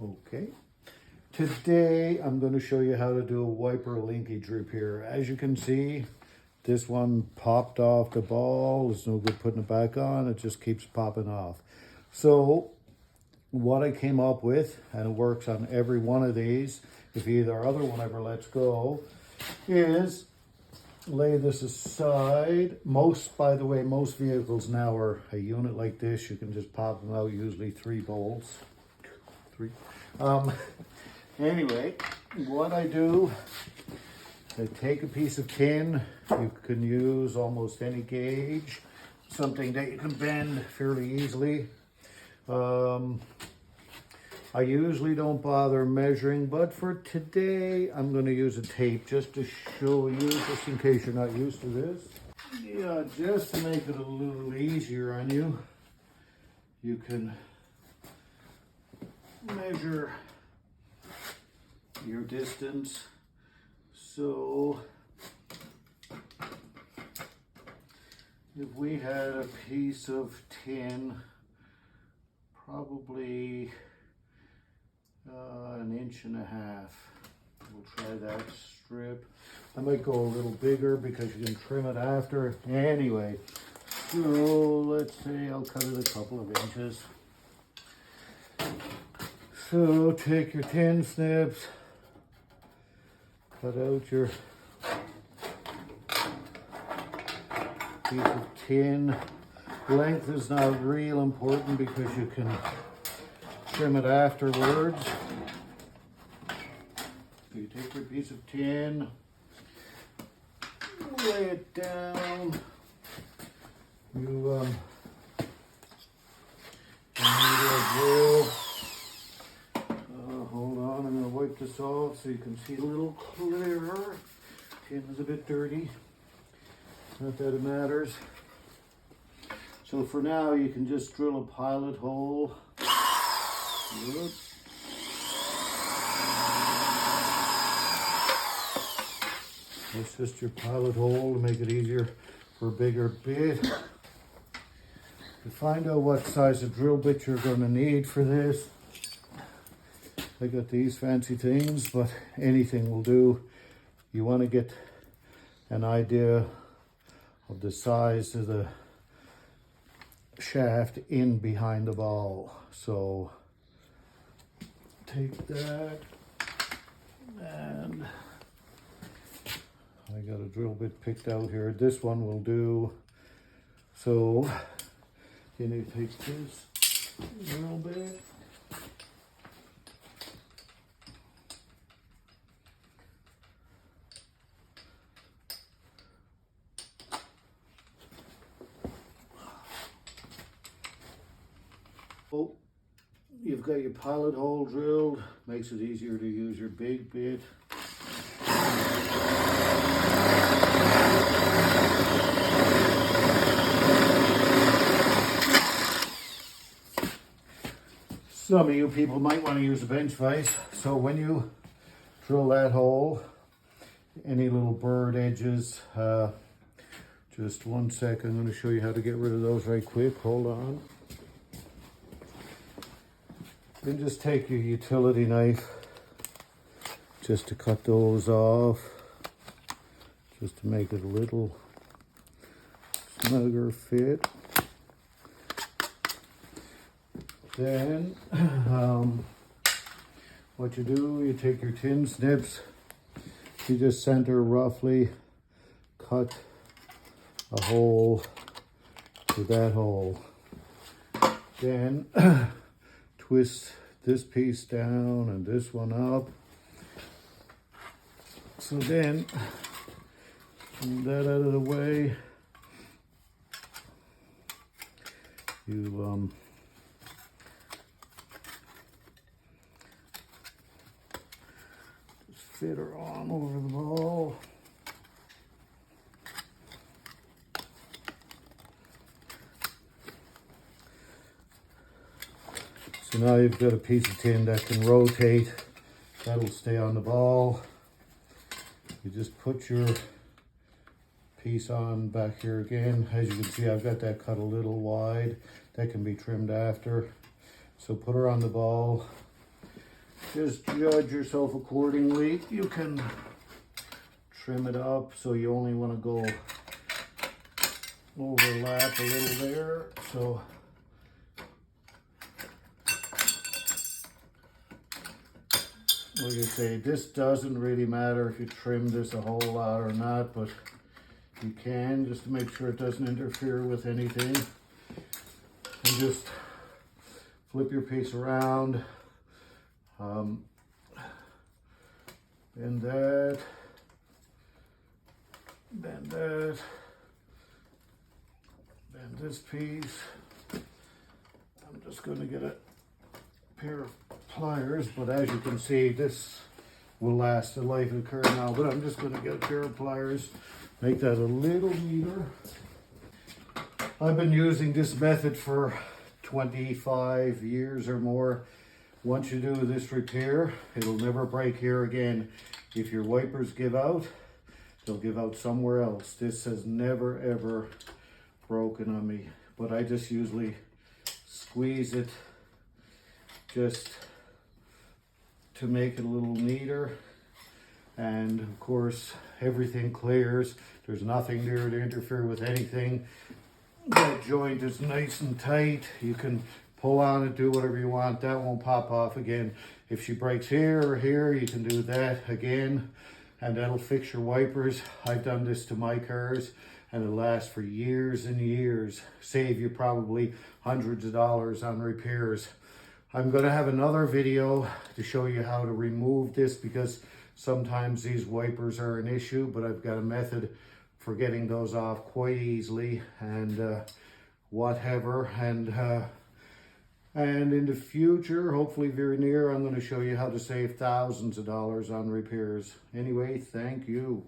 Okay. Today I'm going to show you how to do a wiper linkage repair. As you can see, this one popped off the ball. It's no good putting it back on. It just keeps popping off. So what I came up with, and it works on every one of these, if either other one ever lets go, is lay this aside. By the way, most vehicles now are a unit like this. You can just pop them out, usually 3 bolts. Anyway, what I do, I take a piece of tin. You can use almost any gauge, something that you can bend fairly easily. I usually don't bother measuring, but for today, I'm going to use a tape just to show you, just in case you're not used to this. Yeah, just to make it a little easier on you, you can measure your distance. So if we had a piece of tin, probably 1.5 inches, we'll try that strip. I might go a little bigger because you can trim it after. Anyway, so let's say I'll cut it a couple of inches. So take your tin snips, cut out your piece of tin. Length is not real important because you can trim it afterwards. So you take your piece of tin, lay it down. You need a drill. Hold on, I'm going to wipe this off so you can see a little clearer. Tin is a bit dirty. Not that it matters. So for now, you can just drill a pilot hole. Good. It's just your pilot hole to make it easier for a bigger bit. To find out what size of drill bit you're going to need for this, I got these fancy things, but anything will do. You want to get an idea of the size of the shaft in behind the ball. So take that, and I got a drill bit picked out here. This one will do. So you need to take this drill bit. You've got your pilot hole drilled, makes it easier to use your big bit. Some of you people might want to use a bench vise, so when you drill that hole, any little burred edges, just 1 second, I'm going to show you how to get rid of those right quick. Hold on. Then just take your utility knife just to cut those off, just to make it a little snugger fit. Then what you do, you take your tin snips, you just center roughly, cut a hole to that hole. Then twist this piece down and this one up. So then, that out of the way, you just fit her on over the ball. So now you've got a piece of tin that can rotate. That'll stay on the ball. You just put your piece on back here again. As you can see, I've got that cut a little wide. That can be trimmed after. So put her on the ball. just judge yourself accordingly. You can trim it up so you only want to go overlap a little there. So like I say, this doesn't really matter if you trim this a whole lot or not, but you can, just to make sure it doesn't interfere with anything. And just flip your piece around, bend that, bend that, bend this piece. I'm just going to get a pair of pliers, but as you can see, this will last the life of the car now, but I'm just going to get a pair of pliers, make that a little neater. I've been using this method for 25 years or more. Once you do this repair, it'll never break here again. If your wipers give out, they'll give out somewhere else. This has never ever broken on me, but I just usually squeeze it just to make it a little neater. And of course, everything clears. There's nothing there to interfere with anything. That joint is nice and tight. You can pull on it, do whatever you want. That won't pop off again. If she breaks here or here, you can do that again, and that'll fix your wipers. I've done this to my cars, and it lasts for years and years. Save you probably hundreds of dollars on repairs. I'm going to have another video to show you how to remove this, because sometimes these wipers are an issue, but I've got a method for getting those off quite easily, and whatever. And in the future, hopefully very near, I'm going to show you how to save thousands of dollars on repairs. Anyway, thank you.